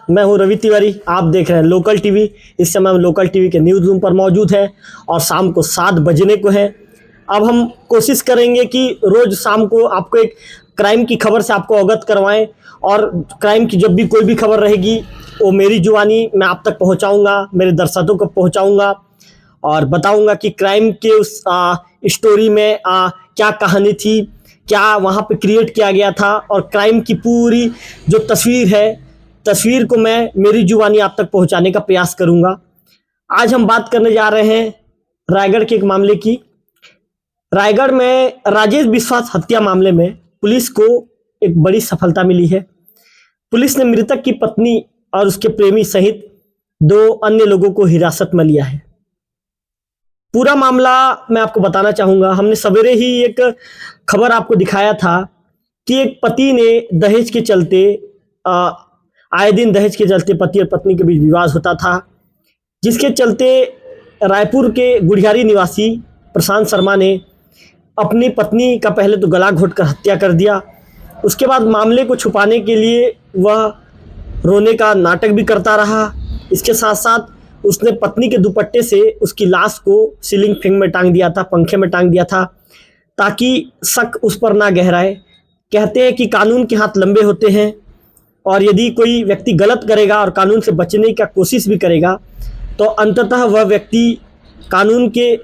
मैं हूं रवि तिवारी। आप देख रहे हैं लोकल टीवी। इस समय हम लोकल टीवी के न्यूज़ रूम पर मौजूद हैं और शाम को 7 बजने को है। अब हम कोशिश करेंगे कि रोज़ शाम को आपको एक क्राइम की खबर से आपको अवगत करवाएं और क्राइम की जब भी कोई भी खबर रहेगी वो मेरी जुबानी मैं आप तक पहुंचाऊंगा, मेरे दर्शकों को पहुंचाऊंगा और बताऊंगा कि क्राइम के उस स्टोरी में क्या कहानी थी, क्या वहाँ पे क्रिएट किया गया था और क्राइम की पूरी जो तस्वीर को मैं मेरी जुबानी आप तक पहुंचाने का प्रयास करूंगा। आज हम बात करने जा रहे हैं रायगढ़ के एक मामले की। रायगढ़ में राजेश विश्वास हत्या मामले में पुलिस को एक बड़ी सफलता मिली है। पुलिस ने मृतक की पत्नी और उसके प्रेमी सहित 2 अन्य लोगों को हिरासत में लिया है। पूरा मामला मैं आपको बताना चाहूंगा। हमने सवेरे ही एक खबर आपको दिखाया था कि एक पति ने दहेज के चलते आए दिन दहेज के चलते पति और पत्नी के बीच विवाद होता था, जिसके चलते रायपुर के गुढ़ियारी निवासी प्रशांत शर्मा ने अपनी पत्नी का पहले तो गला घोंटकर हत्या कर दिया। उसके बाद मामले को छुपाने के लिए वह रोने का नाटक भी करता रहा। इसके साथ साथ उसने पत्नी के दुपट्टे से उसकी लाश को सीलिंग फैन में टांग दिया था, पंखे में टांग दिया था, ताकि शक उस पर ना गहराए। कहते हैं कि कानून के हाथ लंबे होते हैं और यदि कोई व्यक्ति गलत करेगा और कानून से बचने की कोशिश भी करेगा तो अंततः वह व्यक्ति कानून के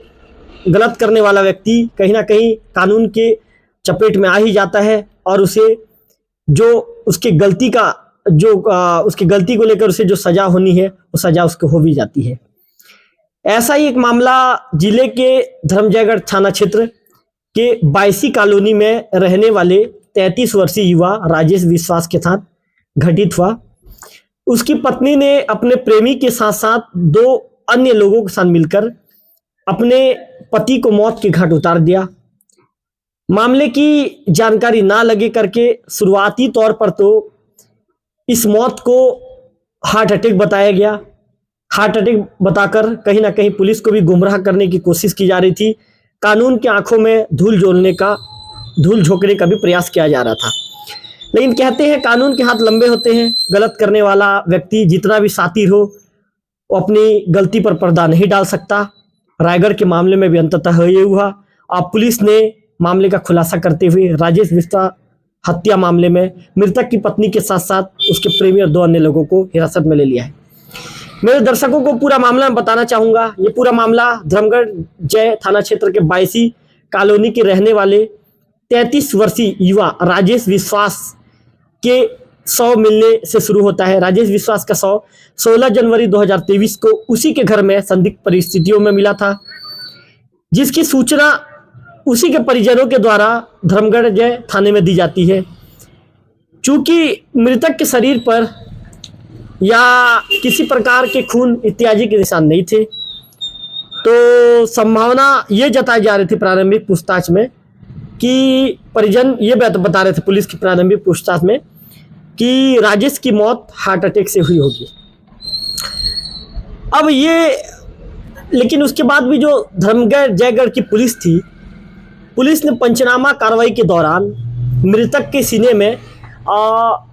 गलत करने वाला व्यक्ति कहीं ना कहीं कानून के चपेट में आ ही जाता है और उसे जो उसकी गलती को लेकर उसे जो सजा होनी है वो सजा उसको हो भी जाती है। ऐसा ही एक मामला जिले के धर्मजयगढ़ थाना क्षेत्र के 22 कॉलोनी में रहने वाले 33 वर्षीय युवा राजेश विश्वास के साथ घटित हुआ। उसकी पत्नी ने अपने प्रेमी के साथ साथ 2 अन्य लोगों के साथ मिलकर अपने पति को मौत के घाट उतार दिया। मामले की जानकारी ना लगे करके शुरुआती तौर पर तो इस मौत को हार्ट अटैक बताया गया। हार्ट अटैक बताकर कहीं ना कहीं पुलिस को भी गुमराह करने की कोशिश की जा रही थी। कानून की आंखों में धूल झोंकने का भी प्रयास किया जा रहा था। लेकिन कहते हैं कानून के हाथ लंबे होते हैं। गलत करने वाला व्यक्ति जितना भी शातिर हो वो अपनी गलती पर पर्दा नहीं डाल सकता। रायगढ़ के मामले में भी अंततः ये हुआ। अब पुलिस ने मामले का खुलासा करते हुए राजेश विश्वास हत्या मामले में मृतक की पत्नी के साथ साथ उसके प्रेमी और 2 अन्य लोगों को हिरासत में ले लिया है। मेरे दर्शकों को पूरा मामला मैं बताना चाहूंगा। ये पूरा मामला धर्मगढ़ जय थाना क्षेत्र के 22 कॉलोनी के रहने वाले 33 वर्षीय युवा राजेश विश्वास के 100 मिलने से शुरू होता है। राजेश विश्वास का 16 जनवरी 2023 को उसी के घर में संदिग्ध परिस्थितियों में मिला था, जिसकी सूचना उसी के परिजनों के द्वारा धर्मगढ़ जय थाने में दी जाती है। चूंकि मृतक के शरीर पर या किसी प्रकार के खून इत्यादि के निशान नहीं थे, तो संभावना ये जताई जा रही थी प्रारंभिक पूछताछ में कि परिजन ये बता रहे थे पुलिस की प्रारंभिक पूछताछ में कि राजेश की मौत हार्ट अटैक से हुई होगी। अब ये लेकिन उसके बाद भी जो धर्मगढ़ जयगढ़ की पुलिस थी, पुलिस ने पंचनामा कार्रवाई के दौरान मृतक के सीने में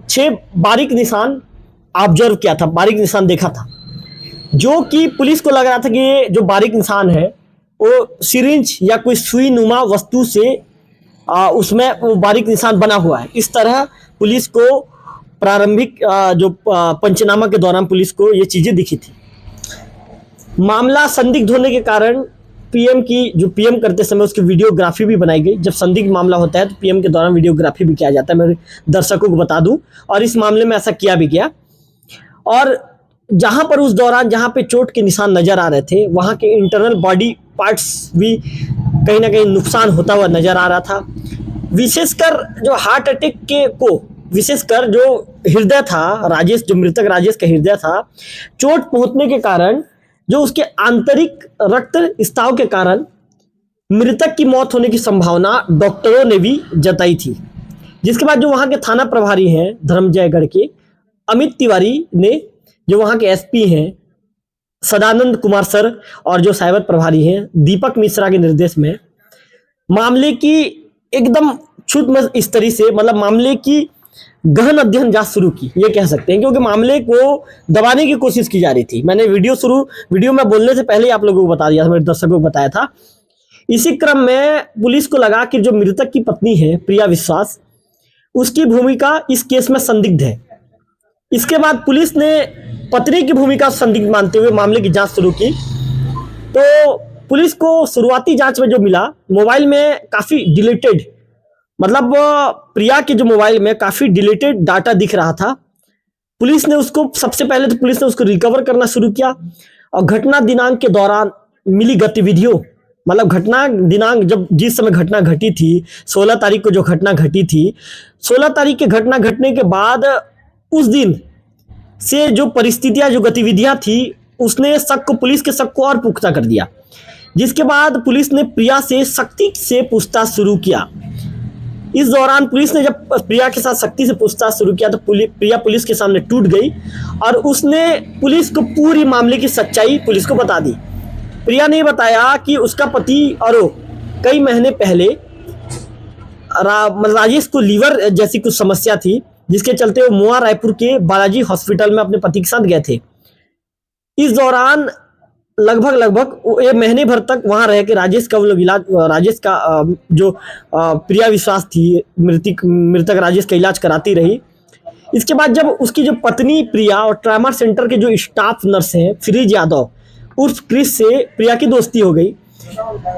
6 बारीक निशान ऑब्जर्व किया था, बारीक निशान देखा था, जो कि पुलिस को लग रहा था कि ये जो बारीक निशान है वो सिरिंज या कोई सुई नुमा वस्तु से उसमें वो बारीक निशान बना हुआ है। इस तरह पुलिस को प्रारंभिक जो पंचनामा के दौरान पुलिस को ये चीज़ें दिखी थी। मामला संदिग्ध होने के कारण पीएम करते समय उसकी वीडियोग्राफी भी बनाई गई। जब संदिग्ध मामला होता है तो पीएम के दौरान वीडियोग्राफी भी किया जाता है, मेरे दर्शकों को बता दूं, और इस मामले में ऐसा किया भी गया। और जहां पर उस दौरान जहां पे चोट के निशान नजर आ रहे थे वहां के इंटरनल बॉडी पार्ट्स भी कहीं ना कहीं नुकसान होता हुआ नजर आ रहा था। विशेषकर जो हार्ट अटैक विशेषकर जो हृदय था राजेश, जो मृतक राजेश का हृदय था, चोट पहुंचने के कारण जो उसके आंतरिक रक्त स्राव के कारण मृतक की मौत होने की संभावना डॉक्टरों ने भी जताई थी। जिसके बाद जो वहाँ के थाना प्रभारी हैं धर्मजयगढ़ के अमित तिवारी ने, जो वहाँ के एसपी हैं सदानंद कुमार सर और जो साइबर प्रभारी हैं दीपक मिश्रा के निर्देश में मामले की एकदम छूत इस तरीके से, मतलब मामले की गहन अध्ययन जांच शुरू की, ये कह सकते हैं, क्योंकि मामले को दबाने की कोशिश की जा रही थी। मैंने वीडियो में बोलने से पहले ही आप लोगों को बता दिया था, मेरे दर्शकों को बताया था। इसी क्रम में पुलिस को लगा कि जो मृतक की पत्नी है प्रिया विश्वास, उसकी भूमिका इस केस में संदिग्ध है। इसके बाद पुलिस ने पत्नी की भूमिका संदिग्ध मानते हुए मामले की जांच शुरू की। तो पुलिस को शुरुआती जांच में जो मिला, मोबाइल में काफी डिलीटेड, मतलब प्रिया के जो मोबाइल में काफी डिलीटेड डाटा दिख रहा था। पुलिस ने उसको सबसे पहले तो पुलिस ने उसको रिकवर करना शुरू किया और घटना दिनांक के दौरान मिली गतिविधियों, मतलब घटना दिनांक जब जिस समय घटना घटी थी 16 तारीख को जो घटना घटी थी, 16 तारीख की घटना घटने के बाद उस दिन से जो परिस्थितियां जो गतिविधियां थी उसने पुलिस के शक को और पुख्ता कर दिया। जिसके बाद पुलिस ने प्रिया से सख्ती से पूछताछ शुरू किया। इस दौरान पुलिस ने जब प्रिया के साथ सख्ती से पूछताछ शुरू किया तो प्रिया पुलिस के सामने टूट गई और उसने पुलिस को पूरी मामले की सच्चाई पुलिस को बता दी। प्रिया ने बताया कि उसका पति और कई महीने पहले राजेश को लीवर जैसी कुछ समस्या थी, जिसके चलते वो मुआ रायपुर के बालाजी हॉस्पिटल में अपने पति के साथ गए थे। इस दौरान लगभग एक महीने भर तक वहां रह के राजेश का वो लोग इलाज, राजेश का जो प्रिया विश्वास थी मृतक राजेश का इलाज कराती रही। इसके बाद जब उसकी जो पत्नी प्रिया और ट्रामा सेंटर के जो स्टाफ नर्स हैं फिरीज यादव उर्फ क्रिस से प्रिया की दोस्ती हो गई।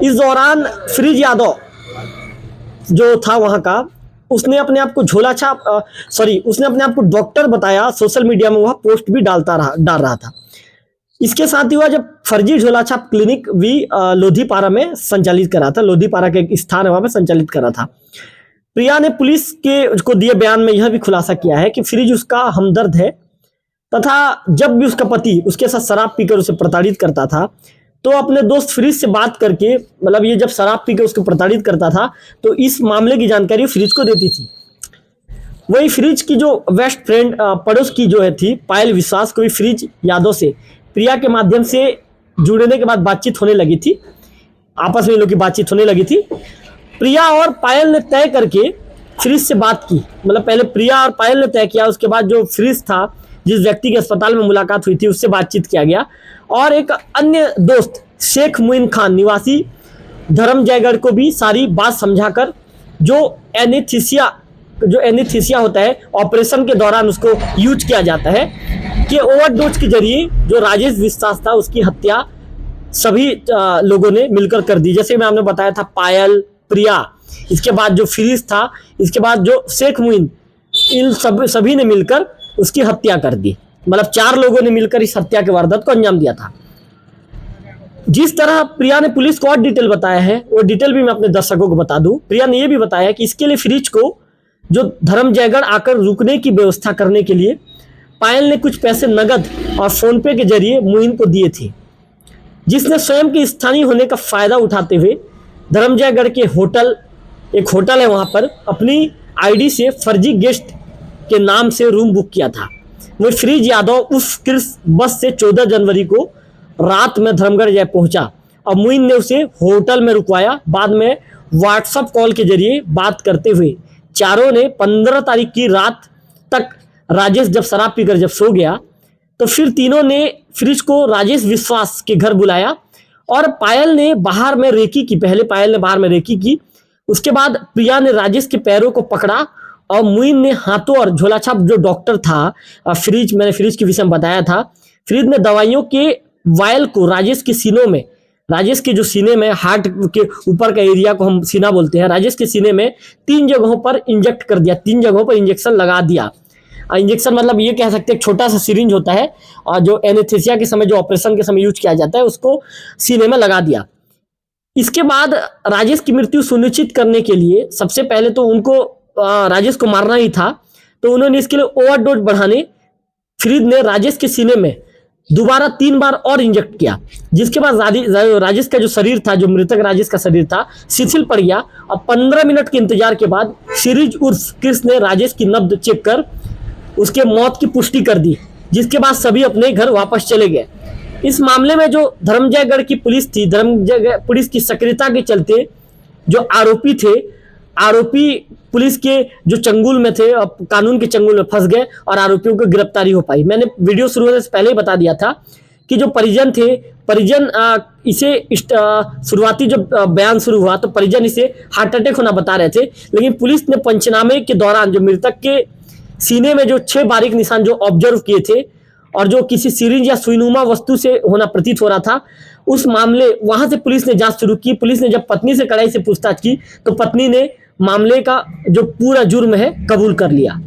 इस दौरान फिरीज यादव जो था वहां का, उसने अपने आप को उसने अपने आप को डॉक्टर बताया। सोशल मीडिया में वह पोस्ट भी डाल रहा था। इसके साथ ही वह जब फर्जी झोला छाप क्लिनिक भी लोधीपारा में संचालित कर रहा था, लोधीपारा का एक स्थान है वहां पे संचालित कर रहा था। प्रिया ने पुलिस के को दिए बयान में यह भी खुलासा किया है कि फ्रिज उसका हमदर्द है तथा जब भी उसका पति उसके साथ शराब पीकर उसे प्रताड़ित करता था तो अपने दोस्त फ्रिज से बात करके, मतलब ये जब शराब पीकर उसको प्रताड़ित करता था तो इस मामले की जानकारी फ्रिज को देती थी। वही फ्रिज की जो बेस्ट फ्रेंड पड़ोस की जो है थी पायल विश्वास को भी फ्रिज यादव से प्रिया के माध्यम से जुड़ने के बाद बातचीत होने लगी थी, आपस में लोग की बातचीत होने लगी थी। प्रिया और पायल ने तय करके फ्रिज से बात की, मतलब पहले प्रिया और पायल ने तय किया, उसके बाद जो फ्रिज था जिस व्यक्ति के अस्पताल में मुलाकात हुई थी उससे बातचीत किया गया और एक अन्य दोस्त शेख मुइन खान निवासी धर्मजयगढ़ को भी सारी बात समझाकर जो एनेस्थीसिया होता है ऑपरेशन के दौरान उसको यूज किया जाता है कि ओवरडोज के जरिए जो राजेश विश्वास था उसकी हत्या सभी लोगों ने मिलकर कर दी। जैसे मैं आपने बताया था पायल, प्रिया, इसके बाद जो फिरिस था, इसके बाद जो शेख मुइन, इन सभी ने मिलकर उसकी हत्या कर दी। मतलब 4 लोगों ने मिलकर इस हत्या के वारदात को अंजाम दिया था। जिस तरह प्रिया ने पुलिस को और डिटेल बताया है वो डिटेल भी मैं अपने दर्शकों को बता दूं। प्रिया ने यह भी बताया कि इसके लिए फ्रिज को जो धर्मजयगढ़ आकर रुकने की व्यवस्था करने के लिए पायल ने कुछ पैसे नगद और फोन पे के जरिए मुइन को दिए थे, जिसने स्वयं के स्थानीय होने का फायदा उठाते हुए धर्मजयगढ़ के एक होटल है वहां पर अपनी आईडी से फर्जी गेस्ट के नाम से रूम बुक किया था। वह फ्रिज यादव उस क्रिस बस से 14 जनवरी को रात में धर्मगढ़ जय पहुंचा और मुइन ने उसे होटल में रुकवाया। बाद में व्हाट्सएप कॉल के जरिए बात करते हुए चारों ने 15 तारीख की रात तक राजेश जब शराब पीकर जब सो गया तो फिर तीनों ने फ्रिज को राजेश विश्वास के घर बुलाया और पायल ने बाहर में रेकी की। पहले पायल ने बाहर में रेकी की, उसके बाद प्रिया ने राजेश के पैरों को पकड़ा और मुइन ने हाथों और झोलाछाप जो डॉक्टर था मैंने फ्रिज के विषय में बताया था, फ्रिज ने दवाइयों के वायल को राजेश के जो सीने में हार्ट के ऊपर का एरिया को हम सीना बोलते हैं, राजेश के सीने में 3 जगहों पर इंजेक्ट कर दिया, 3 जगहों पर इंजेक्शन लगा दिया। इंजेक्शन मतलब ये कह सकते हैं छोटा सा सिरिंज होता है और जो एनेस्थीसिया के समय जो ऑपरेशन के समय यूज किया जाता है उसको सीने में लगा दिया। इसके बाद राजेश की मृत्यु सुनिश्चित करने के लिए सबसे पहले तो उनको राजेश को मारना ही था, तो उन्होंने इसके लिए ओवरडोज बढ़ाने फ्रिज ने राजेश के सीने में दोबारा 3 बार और इंजेक्ट किया, जिसके बाद राजेश का जो शरीर था, जो मृतक राजेश का शरीर था, शिथिल पड़ गया और 15 मिनट के इंतजार के बाद सिरिज उर्फ क्रिस ने राजेश की नब्ज चेक कर उसके मौत की पुष्टि कर दी, जिसके बाद सभी अपने घर वापस चले गए। इस मामले में जो धर्मजयगढ़ की पुलिस थी, धर्मजयगढ़ पुलिस की सक्रियता के चलते जो आरोपी थे आरोपी पुलिस के जो चंगुल में थे, कानून के चंगुल में फंस गए और आरोपियों को गिरफ्तारी हो पाई। मैंने वीडियो शुरू होने से पहले ही बता दिया था कि जो परिजन थे, परिजन इसे शुरुआती जब बयान शुरू हुआ तो परिजन इसे हार्ट अटैक होना बता रहे थे, लेकिन पुलिस ने पंचनामे के दौरान जो मृतक के सीने में जो 6 बारीक निशान जो ऑब्जर्व किए थे और जो किसी सिरिंज या सुईनुमा वस्तु से होना प्रतीत हो रहा था, उस मामले वहां से पुलिस ने जांच शुरू की। पुलिस ने जब पत्नी से कड़ाई से पूछताछ की तो पत्नी ने मामले का जो पूरा जुर्म है कबूल कर लिया।